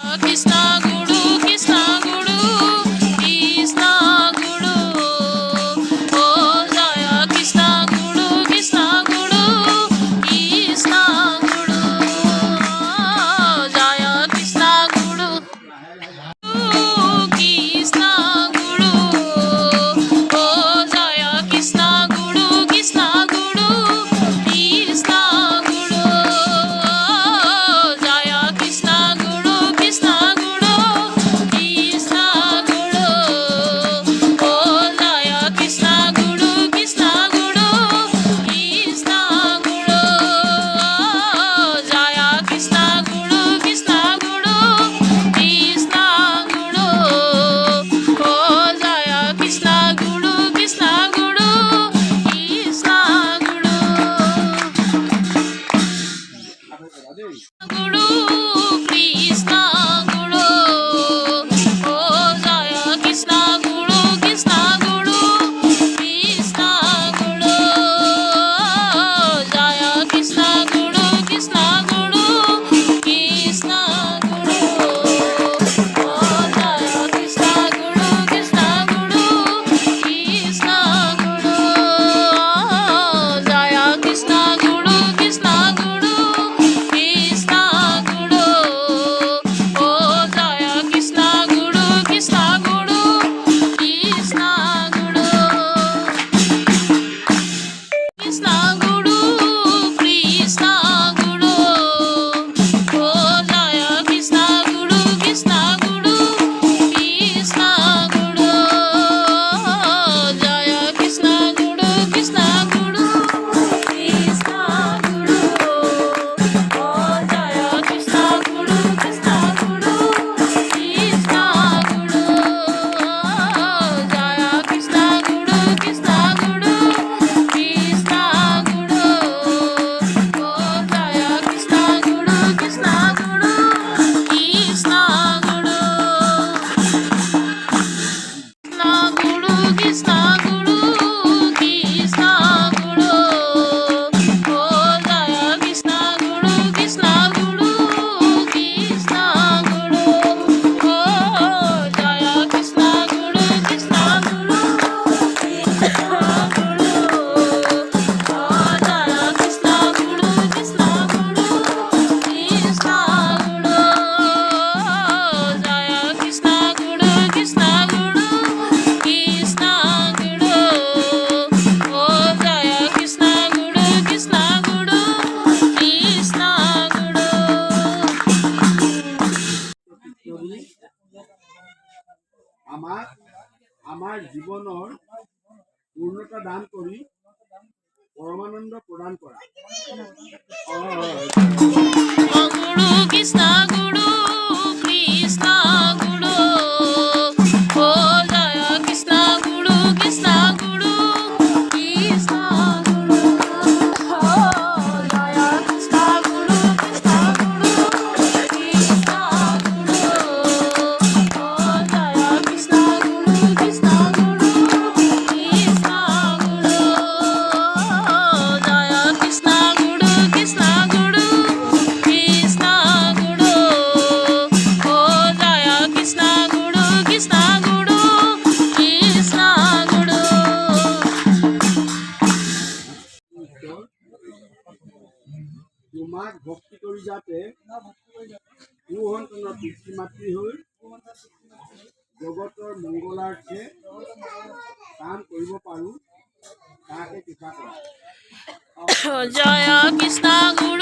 Krishna Guru, Krishna Guru, Krishna Guru. Oh Jaya Krishna Guru, Krishna Guru, Krishna Guru. Jaya Krishna Guru, Krishna Guru. Oh Jaya Krishna Guru, Krishna Guru, Krishna Guru. Jaya Krishna Guru, Krishna Guru, Krishna Guru. Oh Jaya Krishna Guru, Krishna Guru, Krishna Guru. Jaya Krishna Guru, Krishna Guru, Krishna Guru. Oh Jaya Krishna Guru, Krishna Guru, Krishna Guru. Guru, Krishna Guru. Oh Jaya Krishna Guru, Krishna Guru, Krishna Guru. Jaya Krishna Guru, Krishna Guru, Krishna Guru. Oh Jaya Krishna Guru, Krishna Guru, Krishna Guru. Jaya Krishna Guru, Krishna Guru, Krishna Guru. Oh Jaya Krishna Guru, Krishna Guru, Krishna Guru. Krishna Guru, Krishna Guru. Oh Jaya Krishna Guru, Krishna Guru, Krishna Guru. Jaya Krishna Guru, Krishna Guru, Krishna Guru. Oh Jaya Krishna Guru, Krishna Guru, Krishna Guru. Jaya Krishna Guru, Krishna Guru, Krishna Guru. Oh Jaya Krishna Guru, Krishna Guru, Krishna Guru. Krishna Guru, Krishna Guru, Krishna Guru. Oh Jaya Krishna Guru, Krishna Guru, Krishna Guru. Oh Jaya Krishna Guru, Krishna Guru, Krishna Guru. Oh Jaya Krishna Guru, Krishna Guru, Krishna Guru. Jaya Krishna Guru, Krishna Guru, Krishna Guru. Oh Jaya Krishna Guru, Krishna Guru, Krishna Guru. আমাক আমাৰ জীৱনৰ পূৰ্ণতা দান কৰি পৰমানন্দ প্ৰদান কৰা। Oh Guru, Krishna Guru, Krishna Guru. Oh Jaya Krishna Guru, Krishna Guru, Krishna Guru. Oh Jaya Krishna Guru, Krishna Guru, Krishna Guru. Oh Jaya Krishna Guru, Krishna Guru, Krishna Guru. Jaya Krishna Guru, Krishna Guru, Krishna Guru. Oh Jaya Krishna Guru, Krishna Guru, Krishna Guru. তোমাক ভক্তি কৰি যাতে সুসন্তানৰ পিতৃ মাতৃ হৈ জগতৰ মংগলাৰ্থে কাম কৰিব পাৰোঁ তাকে কৃপা কৰা। Jaya Krishna Guru.